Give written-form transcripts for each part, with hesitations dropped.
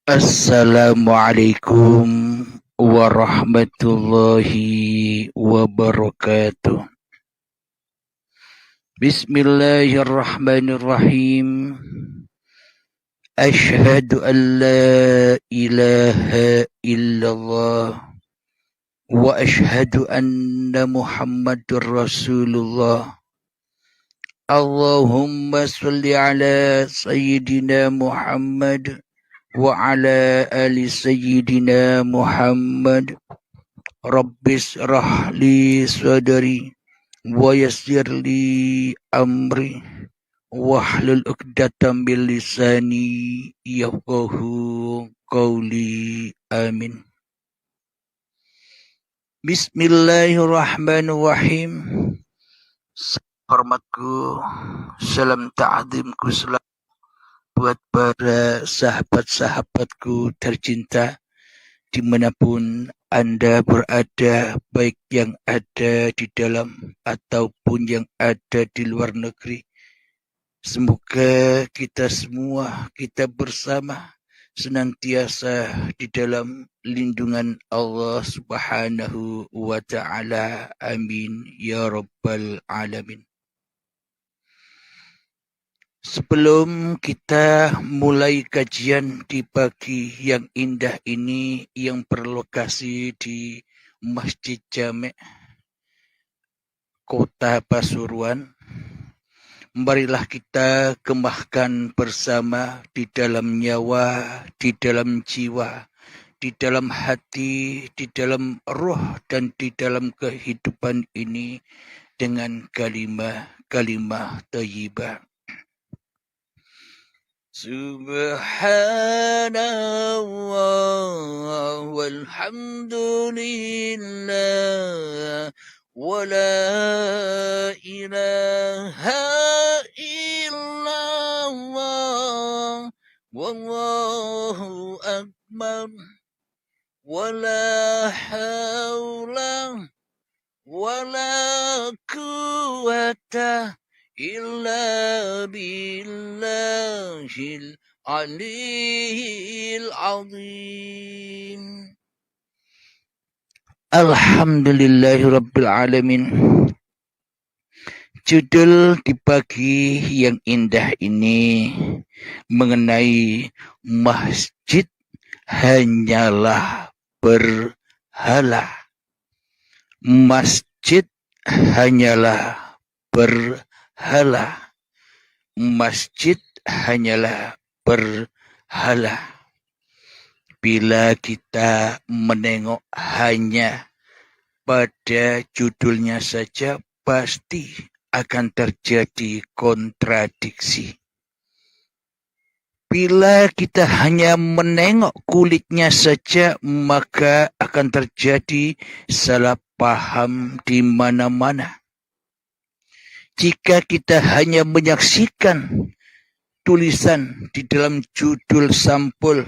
Assalamualaikum warahmatullahi wabarakatuh. Bismillahirrahmanirrahim. Ashhadu an la ilaha illallah wa ashhadu anna Muhammadur Rasulullah. Allahumma salli ala sayyidina Muhammad wa ala ali sayyidina Muhammad. Rabbis rahli sadri wa yassir li amri wahlul 'uqdatam min lisani yafqahu qawli. Amin. Bismillahirrahmanirrahim. Hormatku, salam ta'zimku selalu buat para sahabat-sahabatku tercinta dimanapun Anda berada, baik yang ada di dalam ataupun yang ada di luar negeri. Semoga kita semua, kita bersama senantiasa di dalam lindungan Allah Subhanahu wa Ta'ala. Amin ya Rabbal Alamin. Sebelum kita mulai kajian di pagi yang indah ini yang berlokasi di Masjid Jami' Kota Pasuruan, marilah kita kemahkan bersama di dalam nyawa, di dalam jiwa, di dalam hati, di dalam roh, dan di dalam kehidupan ini dengan kalimah thayyibah. Subhanallah walhamdulillah wa la ilaha illallah wallahu akbar wa la hawla wa la quwwata illa billahil aliyil azim. Alhamdulillahirabbil alamin. Judul di pagi yang indah ini mengenai masjid hanyalah berhala. Masjid hanyalah berhala. Masjid hanyalah berhala. Bila kita menengok hanya pada judulnya saja, pasti akan terjadi kontradiksi. Bila kita hanya menengok kulitnya saja, maka akan terjadi salah paham di mana-mana. Jika kita hanya menyaksikan tulisan di dalam judul sampul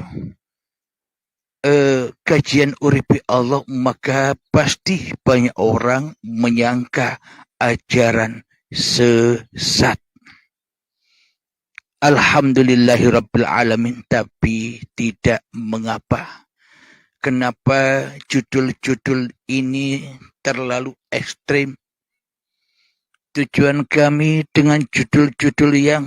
kajian Uripi Allah, maka pasti banyak orang menyangka ajaran sesat. Alhamdulillahirabbil alamin, tapi tidak mengapa. Kenapa judul-judul ini terlalu ekstrim? Tujuan kami dengan judul-judul yang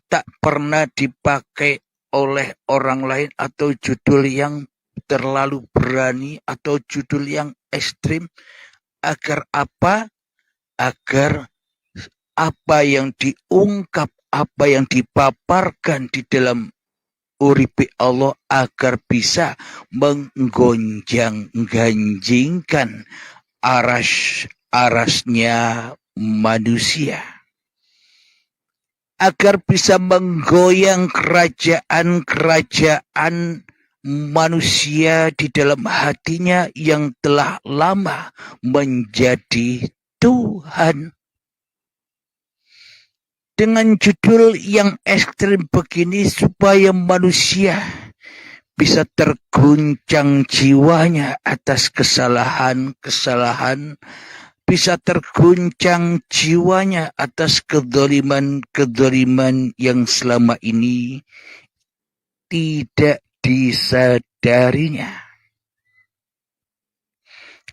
tak pernah dipakai oleh orang lain, atau judul yang terlalu berani, atau judul yang ekstrim, agar apa? Agar apa yang diungkap, apa yang dipaparkan di dalam Uripi Allah agar bisa menggonjang-ganjingkan arasnya manusia, agar bisa menggoyang kerajaan-kerajaan manusia di dalam hatinya yang telah lama menjadi Tuhan. Dengan judul yang ekstrim begini, supaya manusia bisa terguncang jiwanya atas kesalahan-kesalahan, bisa terguncang jiwanya atas kedzaliman-kedzaliman yang selama ini tidak disadarinya.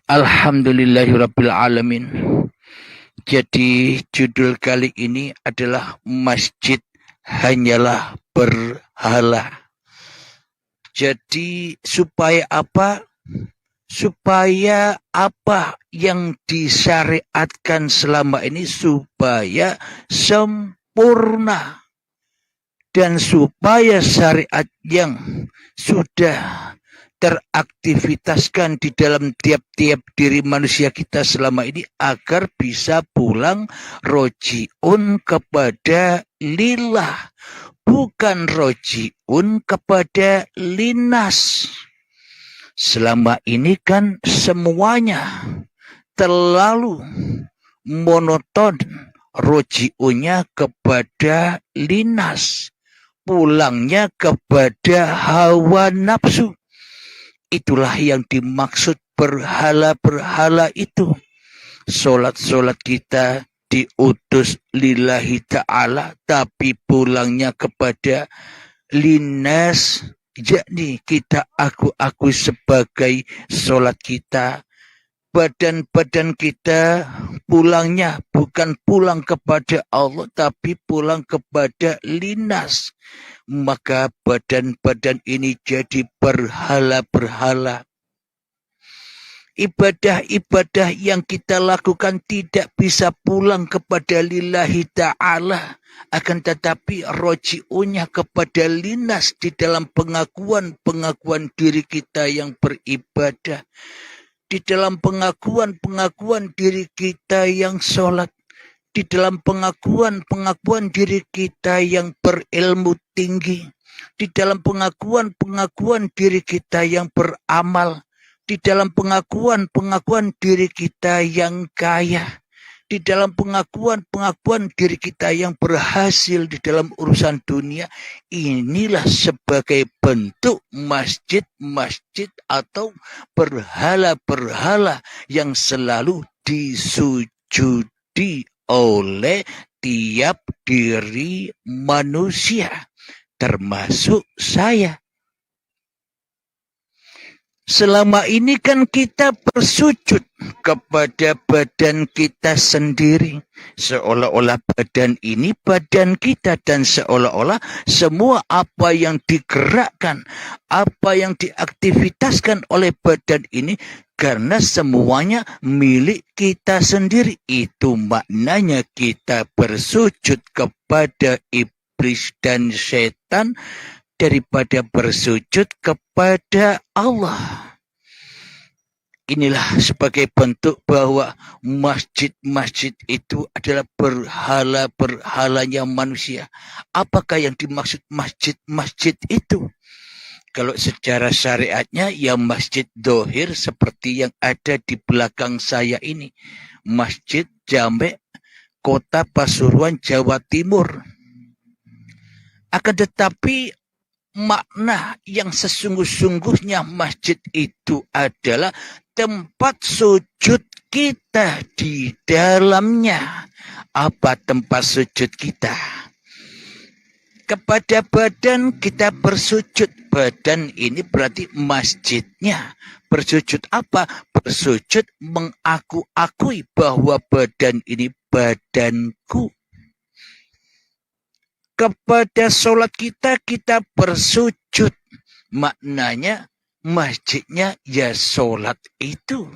Alhamdulillahirabbil alamin. Jadi judul kali ini adalah Masjid Hanyalah Berhala. Jadi supaya apa? Supaya apa yang disyariatkan selama ini supaya sempurna. Dan supaya syariat yang sudah teraktivitaskan di dalam tiap-tiap diri manusia kita selama ini agar bisa pulang rojiun kepada lillah, bukan rojiun kepada linas. Selama ini kan semuanya terlalu monoton, rojiunnya kepada linas, pulangnya kepada hawa nafsu. Itulah yang dimaksud berhala-berhala itu. Solat-solat kita diutus lillahi ta'ala, tapi pulangnya kepada linas. Yakni kita aku sebagai solat kita. Badan-badan kita pulangnya bukan pulang kepada Allah, tapi pulang kepada linas. Maka badan-badan ini jadi berhala-berhala. Ibadah-ibadah yang kita lakukan tidak bisa pulang kepada lillahi ta'ala. Akan tetapi roji'unya kepada linas di dalam pengakuan diri kita yang beribadah. Di dalam pengakuan diri kita yang sholat. Di dalam pengakuan diri kita yang berilmu tinggi, di dalam pengakuan diri kita yang beramal, di dalam pengakuan diri kita yang kaya, di dalam pengakuan diri kita yang berhasil di dalam urusan dunia. Inilah sebagai bentuk masjid-masjid atau berhala-berhala yang selalu disujudi oleh tiap diri manusia, termasuk saya. Selama ini kan kita bersujud kepada badan kita sendiri. Seolah-olah badan ini badan kita, dan seolah-olah semua apa yang digerakkan, apa yang diaktivitaskan oleh badan ini, karena semuanya milik kita sendiri. Itu maknanya kita bersujud kepada iblis dan setan daripada bersujud kepada Allah. Inilah sebagai bentuk bahwa masjid-masjid itu adalah berhala-berhalanya manusia. Apakah yang dimaksud masjid-masjid itu? Kalau secara syariatnya ya masjid dohir seperti yang ada di belakang saya ini. Masjid Jamek, Kota Pasuruan, Jawa Timur. Akan tetapi makna yang sesungguh-sungguhnya masjid itu adalah tempat sujud kita di dalamnya. Apa tempat sujud kita? Kepada badan kita bersujud. Badan ini berarti masjidnya. Bersujud apa? Bersujud mengaku-akui bahwa badan ini badanku. Kepada sholat kita bersujud. Maknanya masjidnya ya sholat itu.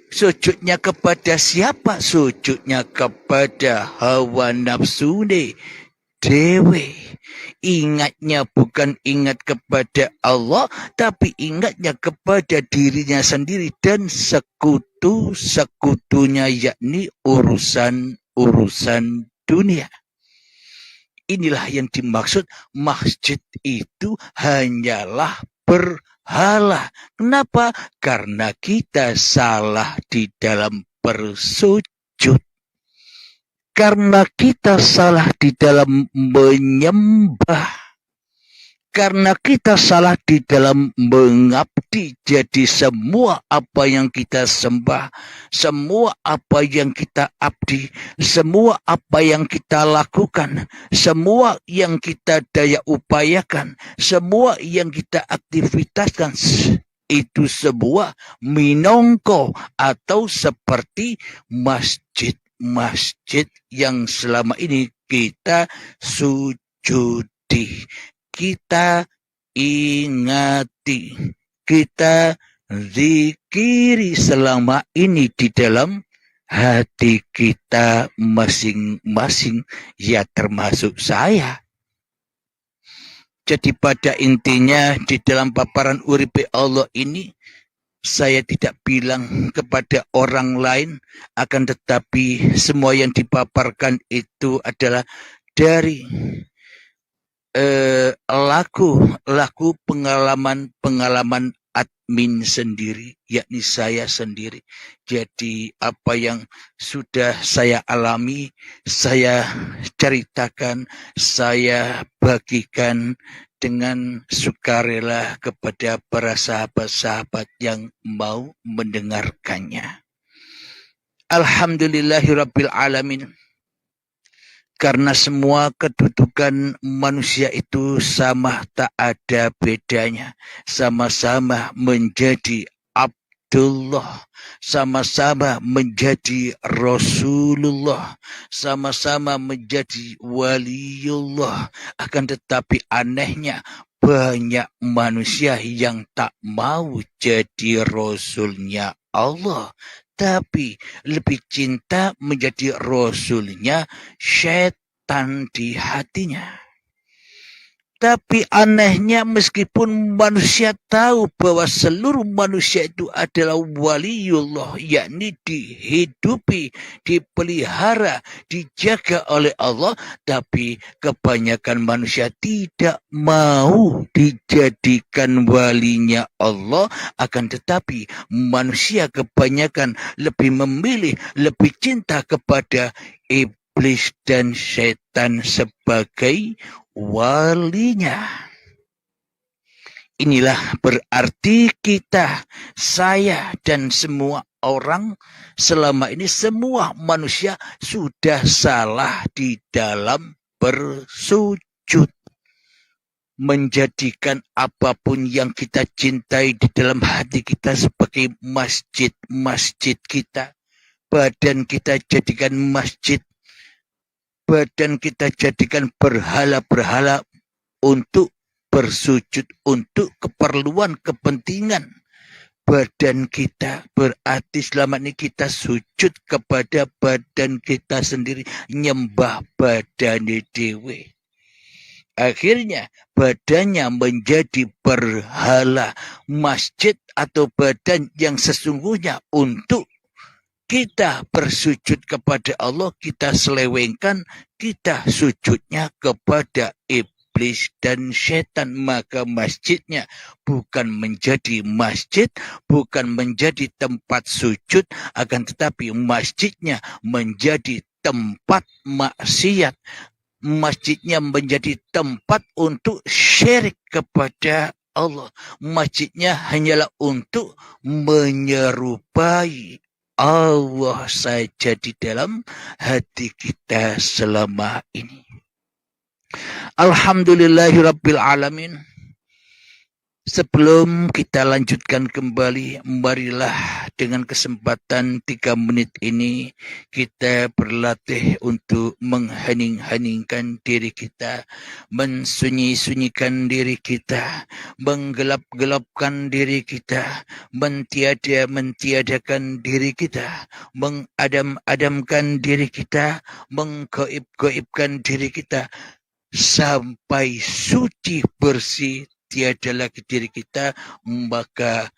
Sujudnya kepada siapa? Sujudnya kepada hawa nafsu dewe. Ingatnya bukan ingat kepada Allah, tapi ingatnya kepada dirinya sendiri dan sekutu-sekutunya, yakni urusan dunia. Inilah yang dimaksud masjid itu hanyalah berhala. Kenapa? Karena kita salah di dalam bersujud. Karena kita salah di dalam menyembah. Karena kita salah di dalam mengabdi, jadi semua apa yang kita sembah, semua apa yang kita abdi, semua apa yang kita lakukan, semua yang kita daya upayakan, semua yang kita aktivitaskan, itu sebuah minongko atau seperti masjid-masjid yang selama ini kita sujudi, kita ingati, kita zikiri selama ini di dalam hati kita masing-masing, ya termasuk saya. Jadi pada intinya di dalam paparan uripe Allah ini, saya tidak bilang kepada orang lain, akan tetapi semua yang dipaparkan itu adalah dari laku pengalaman admin sendiri, yakni saya sendiri. Jadi apa yang sudah saya alami, saya ceritakan, saya bagikan dengan sukarela kepada para sahabat-sahabat yang mau mendengarkannya. Alhamdulillahirabbil alamin. Karena semua kedudukan manusia itu sama, tak ada bedanya. Sama-sama menjadi Abdullah, sama-sama menjadi Rasulullah, sama-sama menjadi waliullah. Akan tetapi anehnya, banyak manusia yang tak mau jadi Rasulnya Allah, tapi lebih cinta menjadi Rasulnya setan di hatinya. Tapi anehnya, meskipun manusia tahu bahwa seluruh manusia itu adalah waliullah, yakni dihidupi, dipelihara, dijaga oleh Allah, tapi kebanyakan manusia tidak mau dijadikan walinya Allah. Akan tetapi manusia kebanyakan lebih memilih, lebih cinta kepada iblis dan setan sebagai walinya. Inilah berarti kita, saya, dan semua orang selama ini, semua manusia sudah salah di dalam bersujud. Menjadikan apapun yang kita cintai di dalam hati kita sebagai masjid-masjid kita. Badan kita jadikan masjid. Badan kita jadikan berhala-berhala untuk bersujud, untuk keperluan, kepentingan badan kita. Berarti selama ini kita sujud kepada badan kita sendiri, nyembah badan dewe. Akhirnya badannya menjadi berhala. Masjid atau badan yang sesungguhnya untuk kita bersujud kepada Allah, kita selewengkan, kita sujudnya kepada iblis dan setan. Maka masjidnya bukan menjadi masjid, bukan menjadi tempat sujud, akan tetapi masjidnya menjadi tempat maksiat. Masjidnya menjadi tempat untuk syirik kepada Allah. Masjidnya hanyalah untuk menyerupai Allah saja di dalam hati kita selama ini. Alhamdulillahirabbil alamin. Sebelum kita lanjutkan kembali, marilah dengan kesempatan 3 menit ini kita berlatih untuk menghening-heningkan diri kita, mensunyi-sunyikan diri kita, menggelap-gelapkan diri kita, mentiadakan diri kita, mengadam-adamkan diri kita, menggaib-gaibkan diri kita, sampai suci bersih, tiada lagi diri kita. Maka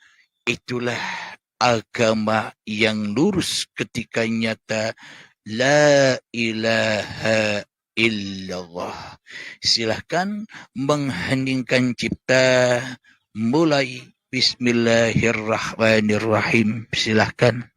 itulah agama yang lurus ketika nyata la ilaha illallah. Silahkan mengheningkan cipta, mulai bismillahirrahmanirrahim. Silahkan.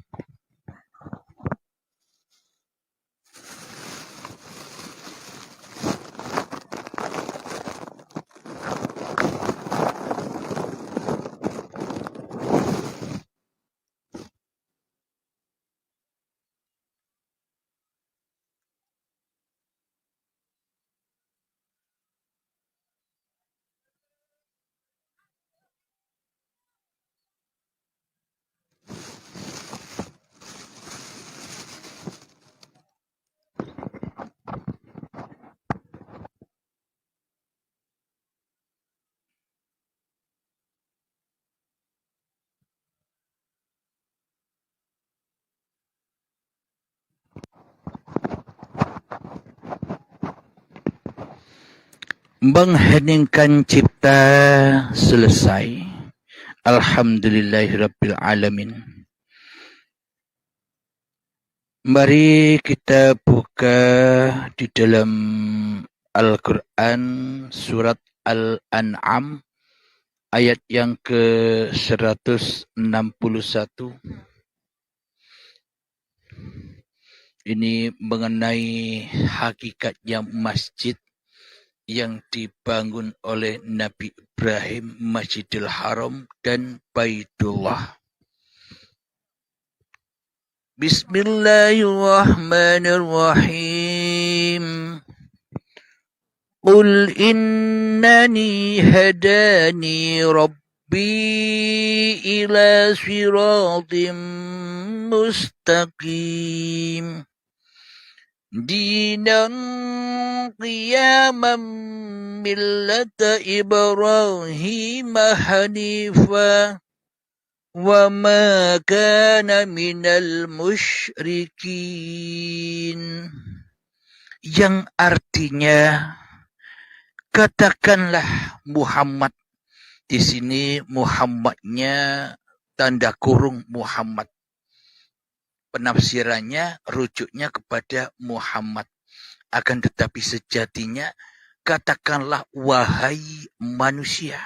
Mengheningkan cipta selesai. Alhamdulillahirabbil alamin. Mari kita buka di dalam Al-Quran surat Al-An'am ayat yang ke-161. Ini mengenai hakikatnya masjid yang dibangun oleh Nabi Ibrahim, Masjidil Haram dan Baitullah. Bismillahirrahmanirrahim. Qul innani hadani rabbi ila siratim mustaqim. Dinan qiyaman millata Ibrahim hanifa wa ma kana minal musyrikin. Yang artinya, katakanlah Muhammad. Di sini Muhammadnya tanda kurung Muhammad. Penafsirannya rujuknya kepada Muhammad. Akan tetapi sejatinya katakanlah wahai manusia.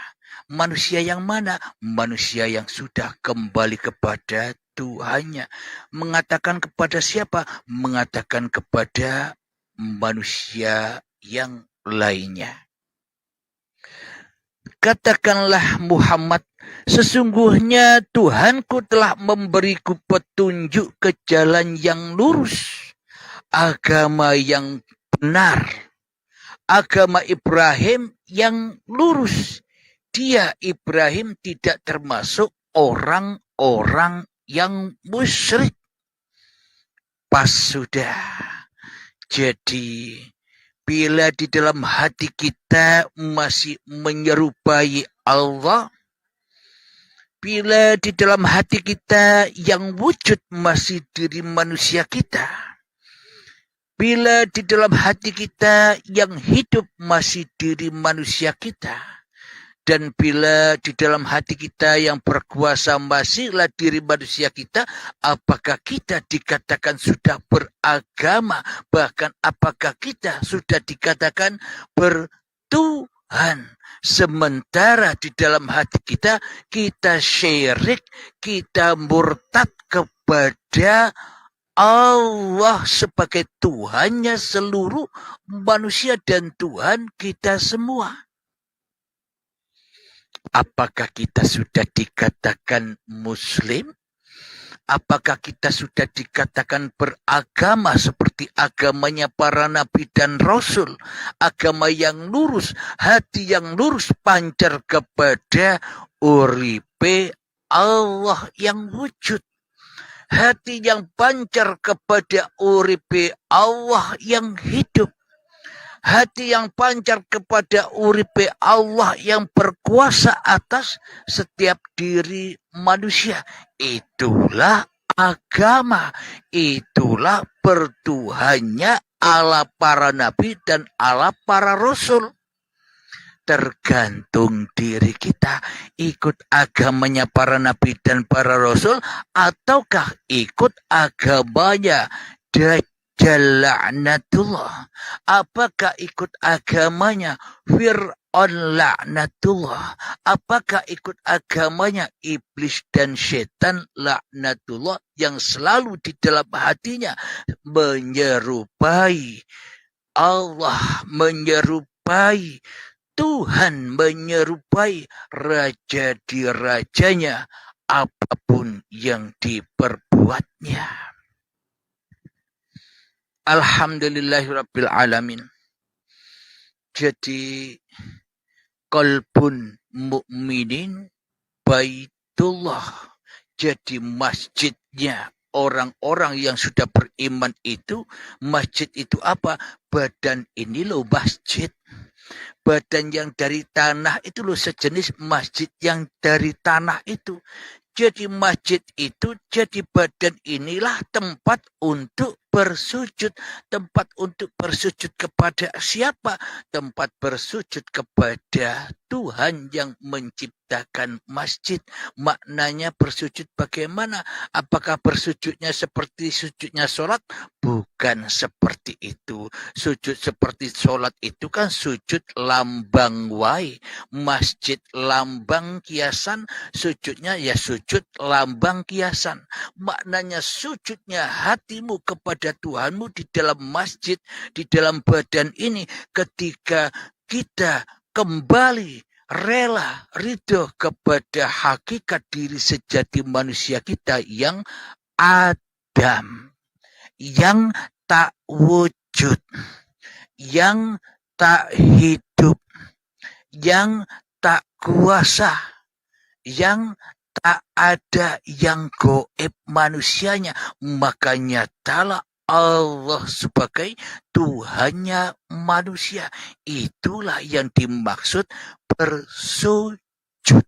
Manusia yang mana? Manusia yang sudah kembali kepada Tuhannya. Mengatakan kepada siapa? Mengatakan kepada manusia yang lainnya. Katakanlah Muhammad, sesungguhnya Tuhanku telah memberiku petunjuk ke jalan yang lurus, agama yang benar, agama Ibrahim yang lurus. Dia Ibrahim tidak termasuk orang-orang yang musyrik. Pas sudah. Jadi bila di dalam hati kita masih menyerupai Allah, bila di dalam hati kita yang wujud masih diri manusia kita, bila di dalam hati kita yang hidup masih diri manusia kita, dan bila di dalam hati kita yang berkuasa masihlah diri manusia kita, apakah kita dikatakan sudah beragama? Bahkan apakah kita sudah dikatakan bertuhan? Sementara di dalam hati kita, kita syirik, kita murtad kepada Allah sebagai Tuhannya seluruh manusia dan Tuhan kita semua. Apakah kita sudah dikatakan Muslim? Apakah kita sudah dikatakan beragama seperti agamanya para nabi dan rasul? Agama yang lurus, hati yang lurus pancar kepada uripe Allah yang wujud. Hati yang pancar kepada uripe Allah yang hidup. Hati yang pancar kepada uripe Allah yang berkuasa atas setiap diri manusia. Itulah agama. Itulah bertuhannya Allah para nabi dan Allah para rasul. Tergantung diri kita. Ikut agamanya para nabi dan para rasul, ataukah ikut agamanya Dajjal laknatullah? Apakah ikut agamanya Fir'aun laknatullah? Apakah ikut agamanya iblis dan setan laknatullah yang selalu di dalam hatinya menyerupai Allah, menyerupai Tuhan, menyerupai raja di rajanya apapun yang diperbuatnya. Alhamdulillahirabbil alamin. Jadi qalbun mukminin baitullah. Jadi masjidnya orang-orang yang sudah beriman itu, masjid itu apa? Badan ini loh masjid. Badan yang dari tanah itu loh sejenis masjid yang dari tanah itu. Jadi masjid itu, jadi badan inilah tempat untuk bersujud. Tempat untuk bersujud kepada siapa? Tempat bersujud kepada Tuhan yang menciptakan masjid. Maknanya bersujud bagaimana? Apakah bersujudnya seperti sujudnya sholat? Bukan seperti itu. Sujud seperti sholat itu kan sujud lambang wae. Masjid lambang kiasan, sujudnya ya sujud lambang kiasan. Maknanya sujudnya hatimu kepada Tuhanmu di dalam masjid, di dalam badan ini, ketika kita kembali rela ridho kepada hakikat diri sejati manusia kita yang Adam, yang tak wujud, yang tak hidup, yang tak kuasa, yang tak ada, yang goib manusianya. Makanya nyatalah Allah sebagai Tuhannya manusia. Itulah yang dimaksud bersujud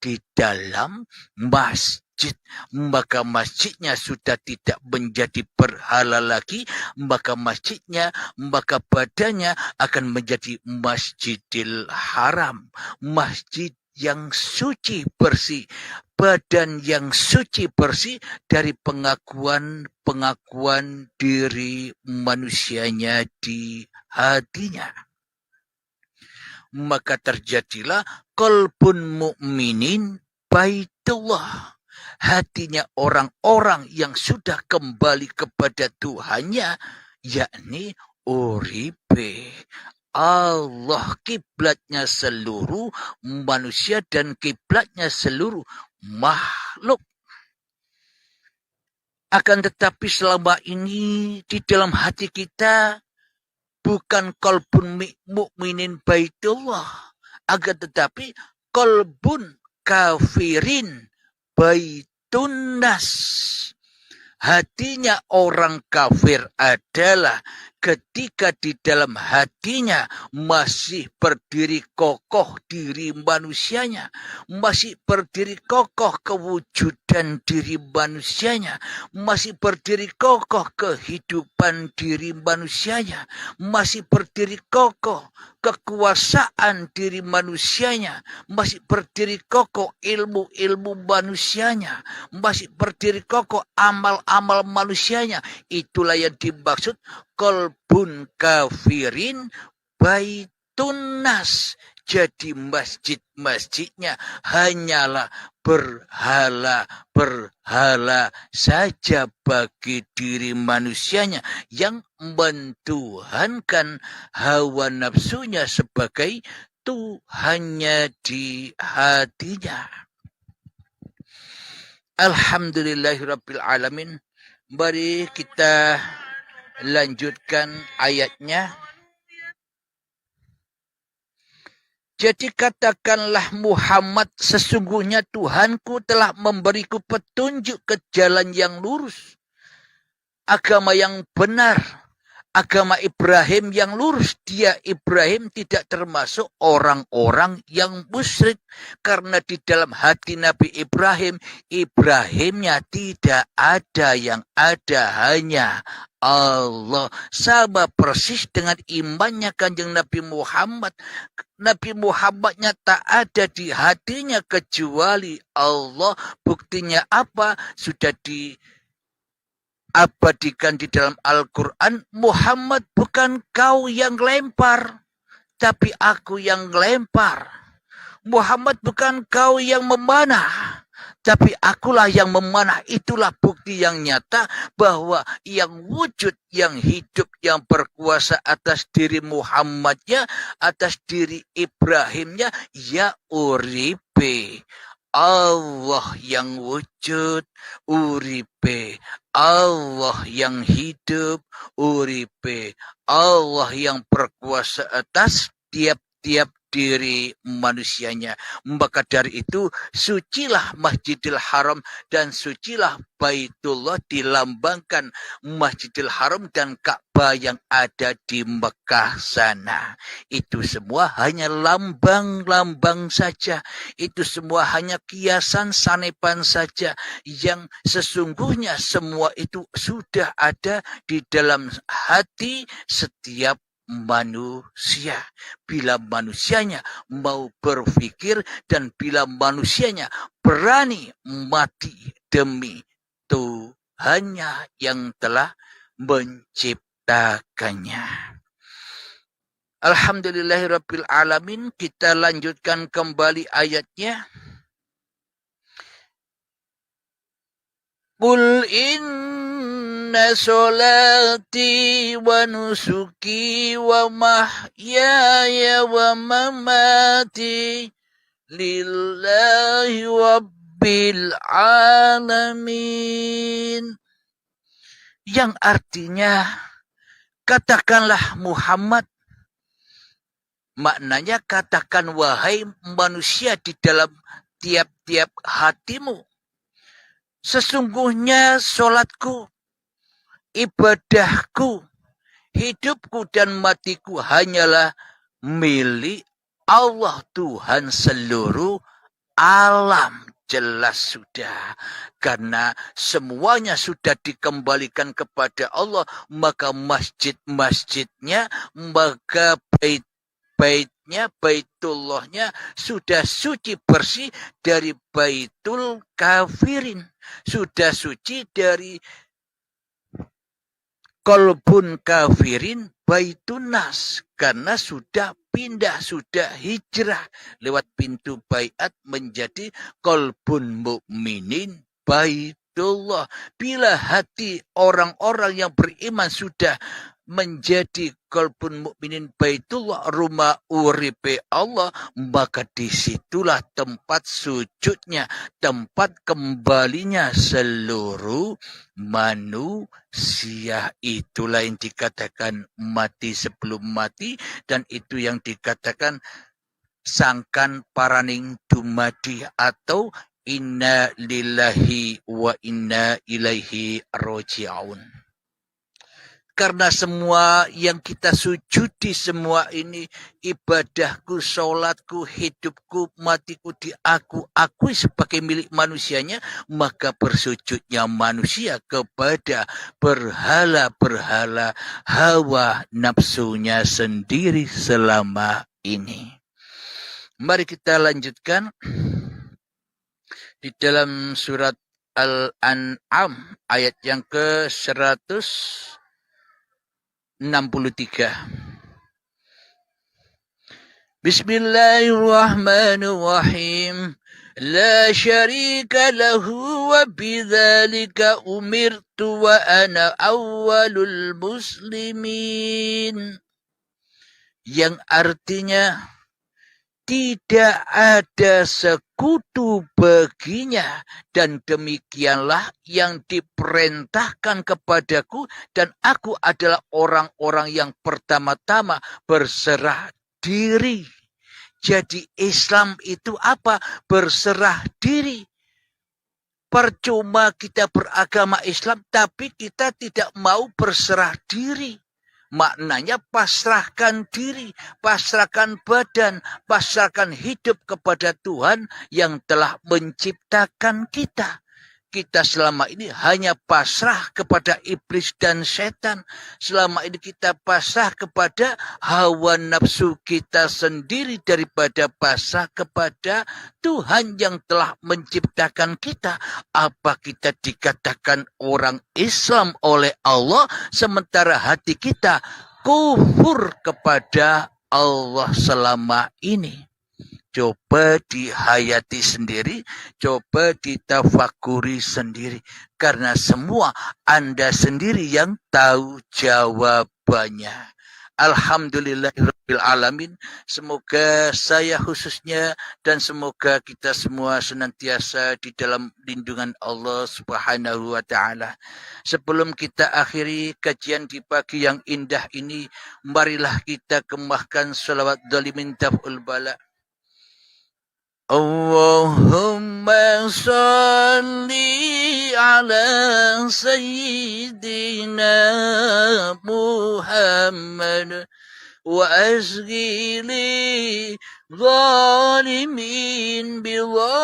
di dalam masjid. Maka masjidnya sudah tidak menjadi berhala lagi, maka masjidnya, maka badannya akan menjadi Masjidil Haram, masjid yang suci bersih, badan yang suci bersih dari pengakuan diri manusianya di hatinya. Maka terjadilah qalbun mu'minin baitullah. Hatinya orang-orang yang sudah kembali kepada Tuhannya, yakni uripe. Allah kiblatnya seluruh manusia dan kiblatnya seluruh makhluk. Akan tetapi selama ini di dalam hati kita bukan qalbun mukminin baitullah, akan tetapi qalbun kafirin baitun nas. Hatinya orang kafir adalah ketika di dalam hatinya masih berdiri kokoh diri manusianya, masih berdiri kokoh kewujudan diri manusianya, masih berdiri kokoh kehidupan diri manusianya, masih berdiri kokoh kekuasaan diri manusianya, masih berdiri kokoh ilmu-ilmu manusianya, masih berdiri kokoh amal-amal manusianya. Itulah yang dimaksud qalbun kafirin baitun nas. Jadi masjid-masjidnya hanyalah berhala-berhala saja bagi diri manusianya yang mentuhankan hawa nafsunya sebagai Tuhannya di hatinya. Alhamdulillahirabbil alamin. Mari kita lanjutkan ayatnya. Jadi katakanlah Muhammad, sesungguhnya Tuhanku telah memberiku petunjuk ke jalan yang lurus, agama yang benar, agama Ibrahim yang lurus. Dia Ibrahim tidak termasuk orang-orang yang musyrik, karena di dalam hati Nabi Ibrahim, Ibrahimnya tidak ada, yang ada hanya Allah. Sama persis dengan imannya Kanjeng Nabi Muhammad. Nabi Muhammadnya tak ada di hatinya kecuali Allah. Buktinya apa? Sudah diabadikan di dalam Al-Quran. Muhammad, bukan kau yang lempar, tapi aku yang lempar. Muhammad, bukan kau yang memanah, tapi akulah yang memanah. Itulah bukti yang nyata bahwa yang wujud, yang hidup, yang berkuasa atas diri Muhammadnya, atas diri Ibrahimnya, ya uripe. Allah yang wujud, uripe. Allah yang hidup, uripe. Allah yang berkuasa atas tiap-tiap diri manusianya. Maka dari itu, sucilah Masjidil Haram dan sucilah Baitullah, dilambangkan Masjidil Haram dan Ka'bah yang ada di Mekah sana. Itu semua hanya lambang-lambang saja. Itu semua hanya kiasan sanepan saja, yang sesungguhnya semua itu sudah ada di dalam hati setiap manusia. Bila manusianya mau berpikir dan bila manusianya berani mati demi Tuhannya yang telah menciptakannya. Alhamdulillahirabbil alamin. Kita lanjutkan kembali ayatnya. Qul inna solati wa nusuki wa mahyaya wa mamati lillahi rabbil alamin. Yang artinya, katakanlah Muhammad, maknanya katakan wahai manusia di dalam tiap-tiap hatimu, sesungguhnya solatku, ibadahku, hidupku dan matiku hanyalah milik Allah Tuhan seluruh alam. Jelas sudah. Karena semuanya sudah dikembalikan kepada Allah, maka masjid-masjidnya, maka baitnya, Baitullahnya sudah suci bersih dari Baitul Kafirin. Sudah suci dari Qalbun Kafirin Baitun Nas. Karena sudah pindah, sudah hijrah lewat pintu baiat menjadi Qalbun Mukminin Baitullah. Bila hati orang-orang yang beriman sudah menjadi Qalbun Mukminin Baitullah, rumah uripe Allah, maka disitulah tempat sujudnya, tempat kembalinya seluruh manusia. Itulah yang dikatakan mati sebelum mati, dan itu yang dikatakan sangkan paraning dumadi atau inna lillahi wa inna ilaihi roji'un. Karena semua yang kita sujudi, semua ini ibadahku, sholatku, hidupku, matiku akui sebagai milik manusianya, maka bersujudnya manusia kepada berhala-berhala hawa nafsunya sendiri selama ini. Mari kita lanjutkan di dalam surat Al-An'am ayat yang ke-163. Bismillahirrahmanirrahim. La syarika lahu wa bidzalika umirtu wa ana awwalul muslimin. Yang artinya, tidak ada sekutu baginya, dan demikianlah yang diperintahkan kepadaku, dan aku adalah orang-orang yang pertama-tama berserah diri. Jadi Islam itu apa? Berserah diri. Percuma kita beragama Islam, tapi kita tidak mau berserah diri. Maknanya pasrahkan diri, pasrahkan badan, pasrahkan hidup kepada Tuhan yang telah menciptakan kita. Kita selama ini hanya pasrah kepada iblis dan setan. Selama ini kita pasrah kepada hawa nafsu kita sendiri daripada pasrah kepada Tuhan yang telah menciptakan kita. Apa kita dikatakan orang Islam oleh Allah, sementara hati kita kufur kepada Allah selama ini? Coba dihayati sendiri, coba ditafakuri sendiri. Karena semua Anda sendiri yang tahu jawabannya. Alhamdulillahirabbil alamin. Semoga saya khususnya dan semoga kita semua senantiasa di dalam lindungan Allah Subhanahu wa taala. Sebelum kita akhiri kajian di pagi yang indah ini, marilah kita kemahkan salawat dhalimin taf'ul bala. Allahumma salli ala sayyidina Muhammad wa asghili zalimin bizalimin.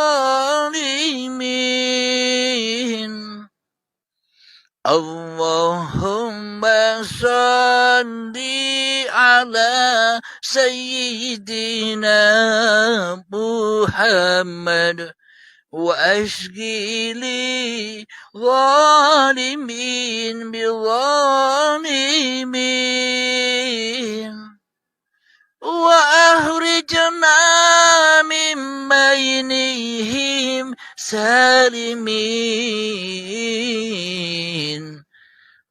Allahumma salli ala sayyidina Muhammad wa ashghili zalimin bizalimin wa ahrijna min bainihim salimin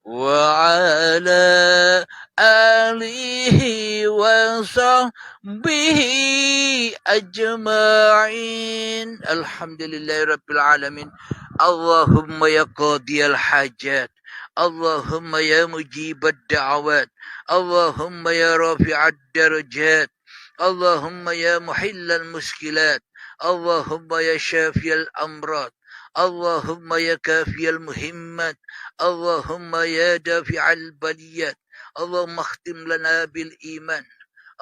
wa ala alihi wa sahbihi ajma'in. Alhamdulillahirabbil alamin. Allahumma ya qadiyal hajat, Allahumma ya mujibad da'awat, Allahumma ya rafi'ad darajat, Allahumma ya muhillal muskilat, Allahumma ya syafiyal amrad, Allahumma ya kafiyal muhimmat, Allahumma ya dafi'al baliyat, Allahumma khtim lana bil iman,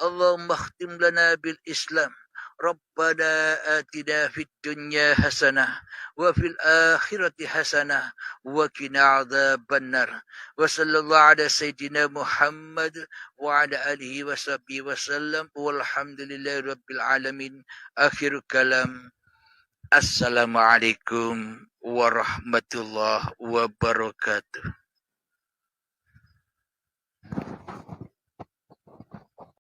Allahumma khtim lana bil islam. Rabbana atina fid dunya hasanah wa fil akhirati hasanah wa qina adzabannar. Wa sallallahu ala sayyidina Muhammad wa ala alihi wa sahbihi wasallam walhamdulillahi rabbil alamin. Akhir kalam. Assalamualaikum warahmatullahi wabarakatuh.